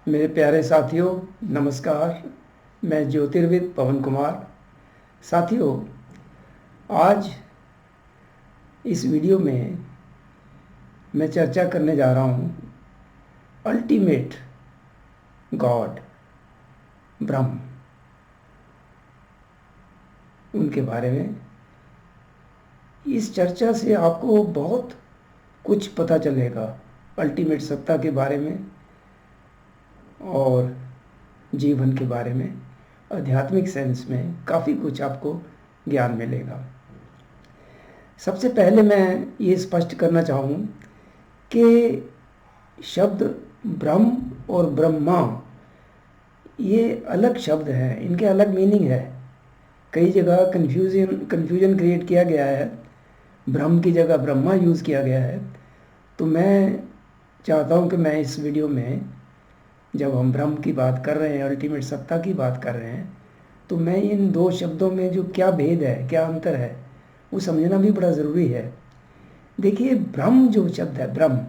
मेरे प्यारे साथियों, नमस्कार। मैं ज्योतिर्विद पवन कुमार। साथियों, आज इस वीडियो में मैं चर्चा करने जा रहा हूँ अल्टीमेट गॉड, ब्रह्म, उनके बारे में। इस चर्चा से आपको बहुत कुछ पता चलेगा अल्टीमेट सत्ता के बारे में और जीवन के बारे में। आध्यात्मिक सेंस में काफ़ी कुछ आपको ज्ञान मिलेगा। सबसे पहले मैं ये स्पष्ट करना चाहूँ कि शब्द ब्रह्म और ब्रह्मा ये अलग शब्द हैं, इनके अलग मीनिंग है। कई जगह कन्फ्यूजन क्रिएट किया गया है, ब्रह्म की जगह ब्रह्मा यूज़ किया गया है। तो मैं चाहता हूँ कि मैं इस वीडियो में, जब हम ब्रह्म की बात कर रहे हैं, अल्टीमेट सत्ता की बात कर रहे हैं, तो मैं इन दो शब्दों में जो क्या भेद है, क्या अंतर है, वो समझना भी बड़ा ज़रूरी है। देखिए, ब्रह्म जो शब्द है, ब्रह्म,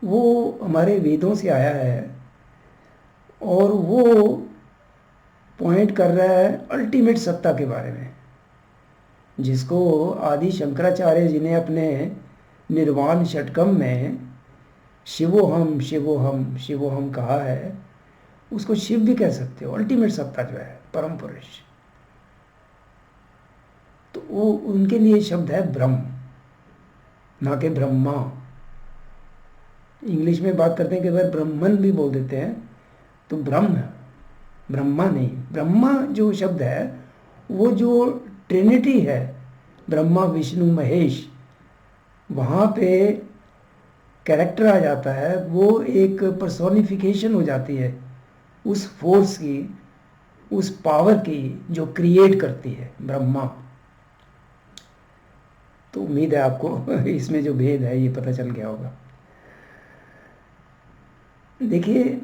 वो हमारे वेदों से आया है और वो पॉइंट कर रहा है अल्टीमेट सत्ता के बारे में, जिसको आदि शंकराचार्य जी ने अपने निर्वाण षटकम में शिवोहम शिवोहम शिवोहम कहा है। उसको शिव भी कह सकते हो, अल्टीमेट सत्ता जो है, परम पुरुष। तो वो उनके लिए शब्द है ब्रह्म, ना कि ब्रह्मा। इंग्लिश में बात करते हैं कि अगर ब्रह्मन भी बोल देते हैं तो ब्रह्म, ब्रह्मा नहीं। ब्रह्मा जो शब्द है वो जो ट्रिनिटी है, ब्रह्मा विष्णु महेश, वहाँ पे कैरेक्टर आ जाता है। वो एक पर्सोनिफिकेशन हो जाती है उस फोर्स की, उस पावर की जो क्रिएट करती है, ब्रह्मा। तो उम्मीद है आपको इसमें जो भेद है ये पता चल गया होगा। देखिए,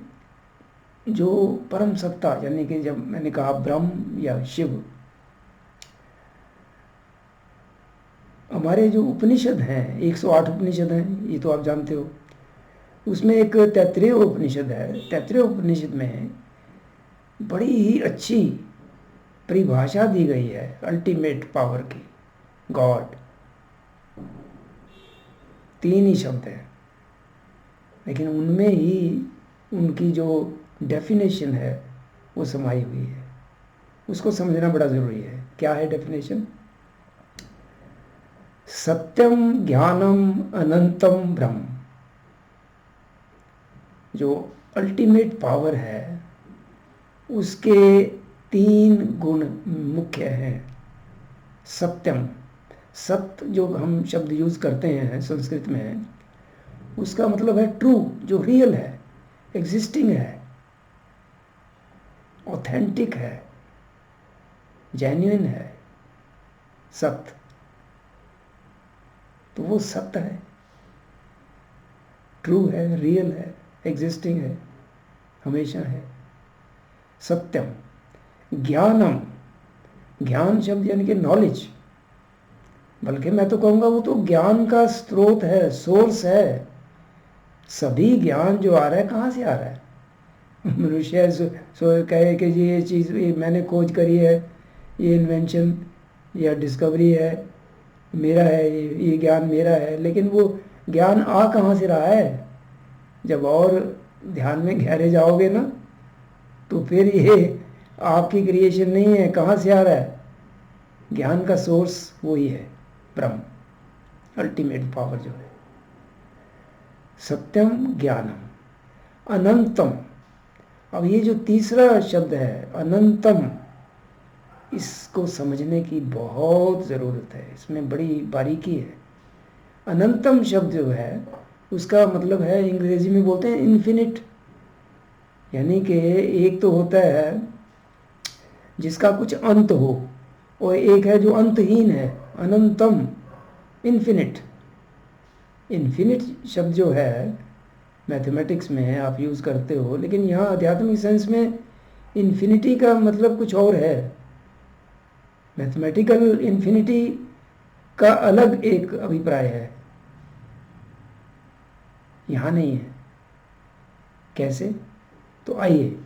जो परम सत्ता, यानी कि जब मैंने कहा ब्रह्म या शिव, हमारे जो उपनिषद हैं, 108 उपनिषद हैं, ये तो आप जानते हो। उसमें एक तैत्तिरीय उपनिषद है। तैत्तिरीय उपनिषद में बड़ी ही अच्छी परिभाषा दी गई है अल्टीमेट पावर की, गॉड। 3 ही शब्द हैं, लेकिन उनमें ही उनकी जो डेफिनेशन है वो समाई हुई है। उसको समझना बड़ा ज़रूरी है। क्या है डेफिनेशन? सत्यम ज्ञानम अनंतम ब्रह्म। जो अल्टीमेट पावर है उसके 3 गुण मुख्य हैं। सत्यम, सत्य जो हम शब्द यूज़ करते हैं संस्कृत में, उसका मतलब है ट्रू, जो रियल है, एग्जिस्टिंग है, ऑथेंटिक है, जेन्युइन है, सत्य। तो वो सत्य है, ट्रू है, रियल है, एग्जिस्टिंग है, हमेशा है। सत्यम। ज्ञानम, ज्ञान शब्द यानी कि नॉलेज, बल्कि मैं तो कहूँगा वो तो ज्ञान का स्रोत है, सोर्स है। सभी ज्ञान जो आ रहा है कहाँ से आ रहा है? मनुष्य कहे कि ये चीज़ ये मैंने खोज करी है, ये इन्वेंशन या डिस्कवरी है, मेरा है, ये ज्ञान मेरा है, लेकिन वो ज्ञान आ कहाँ से रहा है? जब और ध्यान में गहरे जाओगे ना, तो फिर ये आपकी क्रिएशन नहीं है। कहाँ से आ रहा है? ज्ञान का सोर्स वही है, ब्रह्म, अल्टीमेट पावर जो है। सत्यम ज्ञानम अनंतम। अब ये जो तीसरा शब्द है अनंतम, इसको समझने की बहुत ज़रूरत है, इसमें बड़ी बारीकी है। अनंतम शब्द जो है उसका मतलब है, अंग्रेजी में बोलते हैं इन्फिनिट। यानी कि एक तो होता है जिसका कुछ अंत हो, और एक है जो अंतहीन है, अनंतम, इन्फिनिट। इन्फिनिट शब्द जो है मैथमेटिक्स में आप यूज़ करते हो, लेकिन यहाँ आध्यात्मिक सेंस में इन्फिनिटी का मतलब कुछ और है। मैथमेटिकल इन्फिनिटी का अलग एक अभिप्राय है, यहाँ नहीं है। कैसे? तो आइए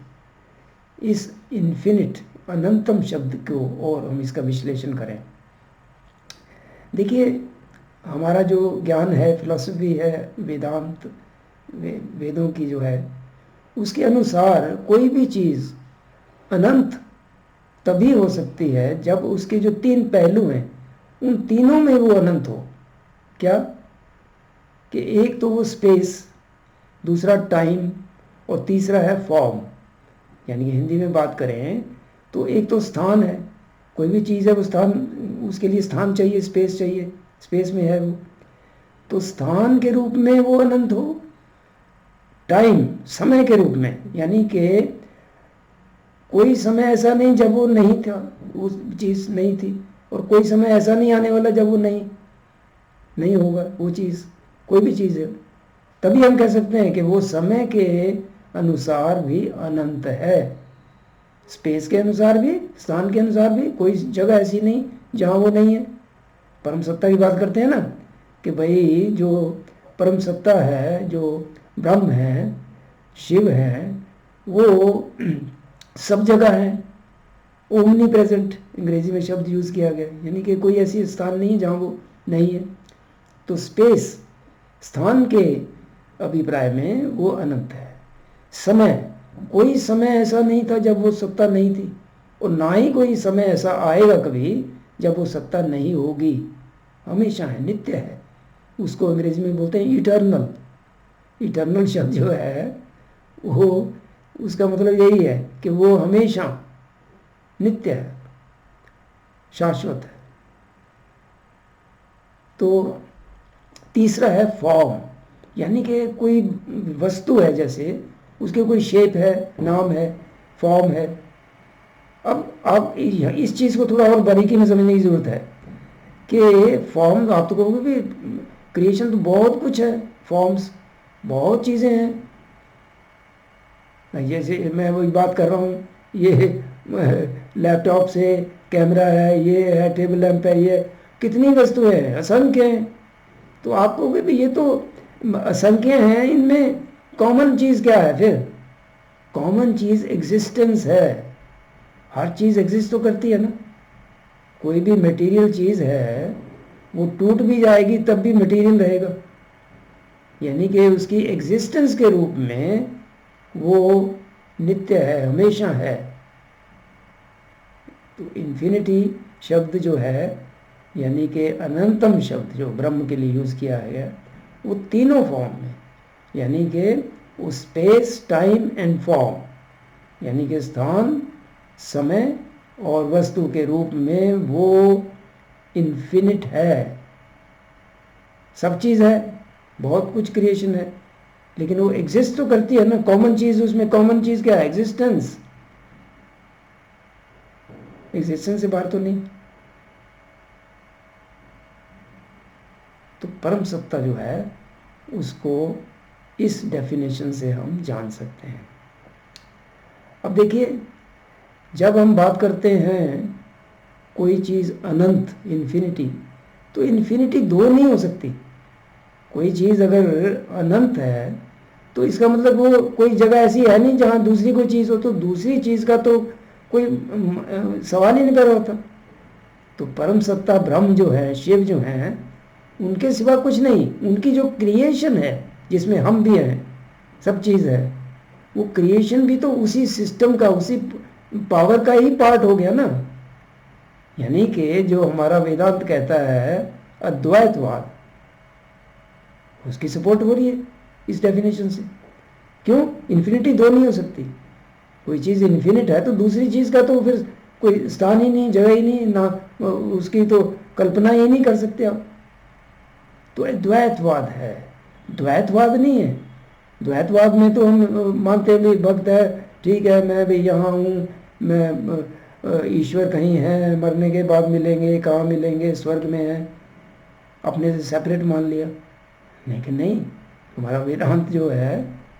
इस इन्फिनिट अनंतम शब्द को और हम इसका विश्लेषण करें। देखिए, हमारा जो ज्ञान है, फिलॉसफी है, वेदांत, वेदों की जो है, उसके अनुसार कोई भी चीज़ अनंत तभी हो सकती है जब उसके जो तीन पहलू हैं उन तीनों में वो अनंत हो। क्या? कि एक तो वो स्पेस, दूसरा टाइम और तीसरा है फॉर्म। यानी कि हिंदी में बात करें तो एक तो स्थान है, कोई भी चीज़ है वो स्थान, उसके लिए स्थान चाहिए, स्पेस चाहिए, स्पेस में है वो, तो स्थान के रूप में वो अनंत हो। टाइम समय के रूप में, यानी कि कोई समय ऐसा नहीं जब वो नहीं था, वो चीज़ नहीं थी, और कोई समय ऐसा नहीं आने वाला जब वो नहीं होगा वो चीज़, कोई भी चीज़ है। तभी हम कह सकते हैं कि वो समय के अनुसार भी अनंत है, स्पेस के अनुसार भी, स्थान के अनुसार भी। कोई जगह ऐसी नहीं जहाँ वो नहीं है। परम सत्ता की बात करते हैं ना, कि भाई जो परम सत्ता है, जो ब्रह्म है, शिव है, वो सब जगह है। ओमनी प्रेजेंट अंग्रेजी में शब्द यूज़ किया गया, यानी कि कोई ऐसी स्थान नहीं है जहाँ वो नहीं है। तो स्पेस, स्थान के अभिप्राय में वो अनंत है। समय, कोई समय ऐसा नहीं था जब वो सत्ता नहीं थी, और ना ही कोई समय ऐसा आएगा कभी जब वो सत्ता नहीं होगी, हमेशा है, नित्य है। उसको अंग्रेजी में बोलते हैं इटर्नल। इटर्नल शब्द जो है वो, उसका मतलब यही है कि वो हमेशा नित्य है, शाश्वत है। तो तीसरा है फॉर्म, यानी कि कोई वस्तु है, जैसे उसके कोई शेप है, नाम है, फॉर्म है। अब आप इस चीज़ को थोड़ा और बारीकी में समझने की ज़रूरत है कि फॉर्म, आप तो कहोगे भी क्रिएशन तो बहुत कुछ है, फॉर्म्स बहुत चीज़ें हैं। जैसे मैं वही बात कर रहा हूँ, ये लैपटॉप से कैमरा है, ये है टेबल लैंप है, ये कितनी वस्तुएं हैं, असंख्य हैं। तो आप कहोगे भी ये तो असंख्य हैं, इनमें कॉमन चीज़ क्या है? फिर कॉमन चीज़ एग्जिस्टेंस है। हर चीज़ एग्जिस्ट तो करती है ना। कोई भी मटेरियल चीज़ है वो टूट भी जाएगी तब भी मटेरियल रहेगा, यानी कि उसकी एग्जिस्टेंस के रूप में वो नित्य है, हमेशा है। तो इन्फिनिटी शब्द जो है, यानी कि अनंतम शब्द जो ब्रह्म के लिए यूज़ किया है, वो तीनों फॉर्म में, यानी कि स्पेस, टाइम एंड फॉर्म, यानी कि स्थान, समय और वस्तु के रूप में वो इन्फिनिट है। सब चीज़ है, बहुत कुछ क्रिएशन है, लेकिन वो एग्जिस्ट तो करती है ना। कॉमन चीज़, उसमें कॉमन चीज़ क्या है? एग्जिस्टेंस। एग्जिस्टेंस से बाहर तो नहीं। तो परम सत्ता जो है उसको इस डेफिनेशन से हम जान सकते हैं। अब देखिए, जब हम बात करते हैं कोई चीज़ अनंत, इन्फिनिटी, तो इन्फिनिटी दो नहीं हो सकती। कोई चीज़ अगर अनंत है तो इसका मतलब वो कोई जगह ऐसी है नहीं जहाँ दूसरी कोई चीज़ हो, तो दूसरी चीज़ का तो कोई सवाल ही नहीं पैदा होता। तो परम सत्ता ब्रह्म जो है, शिव जो हैं, उनके सिवा कुछ नहीं। उनकी जो क्रिएशन है जिसमें हम भी हैं, सब चीज़ है, वो क्रिएशन भी तो उसी सिस्टम का, उसी पावर का ही पार्ट हो गया ना। यानी कि जो हमारा वेदांत कहता है अद्वैतवाद, उसकी सपोर्ट हो रही है इस डेफिनेशन से। क्यों? इन्फिनिटी दो नहीं हो सकती। कोई चीज़ इन्फिनिट है तो दूसरी चीज़ का तो फिर कोई स्थान ही नहीं, जगह ही नहीं, ना उसकी तो कल्पना ही नहीं कर सकते आप। तो द्वैतवाद है, द्वैतवाद नहीं है। द्वैतवाद में तो हम मानते हैं भी भक्त है, ठीक है, मैं भी यहाँ हूँ, मैं ईश्वर कहीं है, मरने के बाद मिलेंगे, कहाँ मिलेंगे, स्वर्ग में है, अपने से सेपरेट मान लिया। लेकिन नहीं, हमारा वेदांत जो है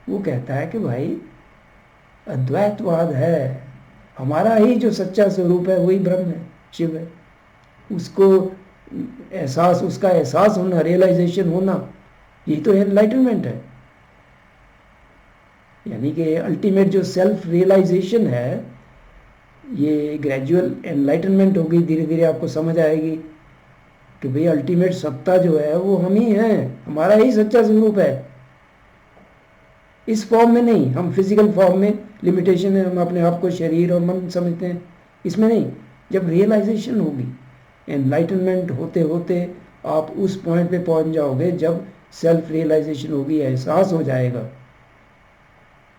वो कहता है कि भाई अद्वैतवाद है, हमारा ही जो सच्चा स्वरूप है वही ब्रह्म है, शिव है। उसको एहसास, उसका एहसास होना, रियलाइजेशन होना, यही तो एनलाइटनमेंट है। यानी कि अल्टीमेट जो सेल्फ रियलाइजेशन है, ये ग्रेजुअल एनलाइटनमेंट होगी, धीरे धीरे आपको समझ आएगी कि भाई अल्टीमेट सत्ता जो है वो हम ही हैं, हमारा ही सच्चा स्वरूप है। इस फॉर्म में नहीं, हम फिजिकल फॉर्म में लिमिटेशन है, हम अपने आप को शरीर और मन समझते हैं, इसमें नहीं। जब रियलाइजेशन होगी, एनलाइटनमेंट होते होते आप उस पॉइंट पे पहुंच जाओगे जब सेल्फ रियलाइजेशन होगी, एहसास हो जाएगा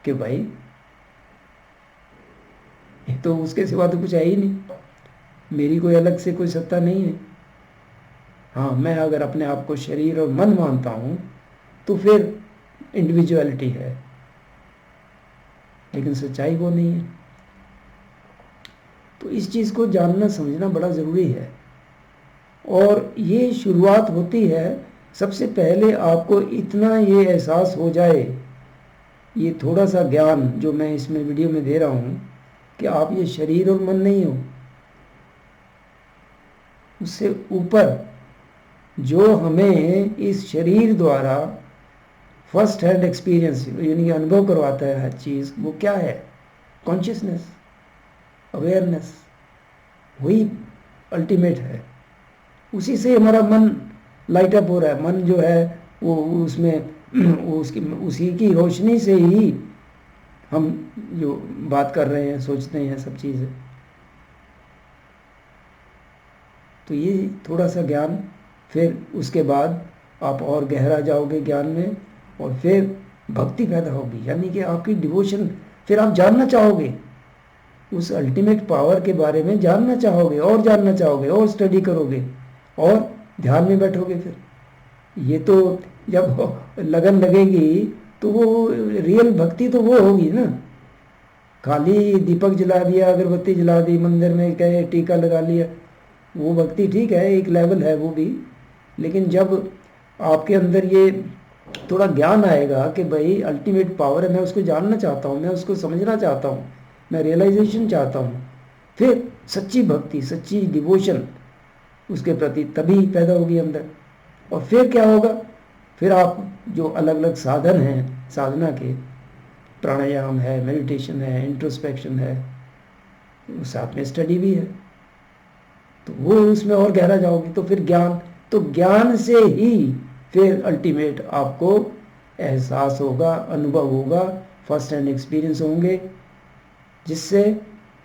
कि भाई ये तो उसके सिवा तो कुछ है ही नहीं, मेरी कोई अलग से कोई सत्ता नहीं है। हाँ, मैं अगर अपने आप को शरीर और मन मानता हूँ तो फिर इंडिविजुअलिटी है, लेकिन सच्चाई वो नहीं है। तो इस चीज़ को जानना समझना बड़ा ज़रूरी है, और ये शुरुआत होती है सबसे पहले आपको इतना ये एहसास हो जाए, ये थोड़ा सा ज्ञान जो मैं इसमें वीडियो में दे रहा हूँ कि आप ये शरीर और मन नहीं हो, उससे ऊपर जो हमें इस शरीर द्वारा फर्स्ट हैंड एक्सपीरियंस यानी कि अनुभव करवाता है हर चीज़, वो क्या है? कॉन्शियसनेस, अवेयरनेस, वही अल्टीमेट है। उसी से हमारा मन लाइट अप हो रहा है। मन जो है वो उसमें उसी की रोशनी से ही हम जो बात कर रहे हैं, सोचते हैं, सब चीज़ें। तो ये थोड़ा सा ज्ञान, फिर उसके बाद आप और गहरा जाओगे ज्ञान में, और फिर भक्ति पैदा होगी, यानी कि आपकी डिवोशन, फिर आप जानना चाहोगे उस अल्टीमेट पावर के बारे में, जानना चाहोगे और जानना चाहोगे और स्टडी करोगे और ध्यान में बैठोगे। फिर ये तो जब लगन लगेगी तो वो रियल भक्ति तो वो होगी ना। खाली दीपक जला दिया, अगरबत्ती जला दी, मंदिर में गए, टीका लगा लिया, वो भक्ति ठीक है, एक लेवल है वो भी। लेकिन जब आपके अंदर ये थोड़ा ज्ञान आएगा कि भाई अल्टीमेट पावर है, मैं उसको जानना चाहता हूँ, मैं उसको समझना चाहता हूँ, मैं रियलाइजेशन चाहता हूँ, फिर सच्ची भक्ति, सच्ची डिवोशन उसके प्रति तभी पैदा होगी अंदर। और फिर क्या होगा? फिर आप जो अलग अलग साधन हैं साधना के, प्राणायाम है, मेडिटेशन है, इंट्रोस्पेक्शन है, साथ में स्टडी भी है, तो वो उसमें और गहरा जाओगे। तो फिर ज्ञान, तो ज्ञान से ही फिर अल्टीमेट आपको एहसास होगा, अनुभव होगा, फर्स्ट हैंड एक्सपीरियंस होंगे, जिससे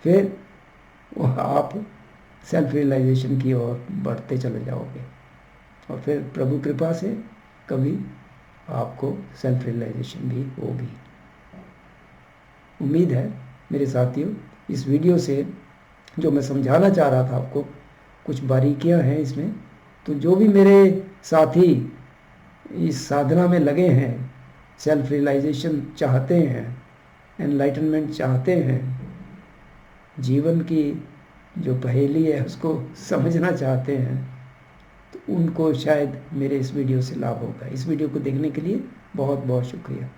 फिर आप सेल्फ रियलाइजेशन की ओर बढ़ते चले जाओगे। और फिर प्रभु कृपा से कभी आपको सेल्फ रियलाइजेशन भी होगी। उम्मीद है मेरे साथियों, इस वीडियो से जो मैं समझाना चाह रहा था आपको, कुछ बारीकियां हैं इसमें। तो जो भी मेरे साथी इस साधना में लगे हैं, सेल्फ रियलाइजेशन चाहते हैं, एनलाइटनमेंट चाहते हैं, जीवन की जो पहेली है उसको समझना चाहते हैं, तो उनको शायद मेरे इस वीडियो से लाभ होगा। इस वीडियो को देखने के लिए बहुत बहुत शुक्रिया।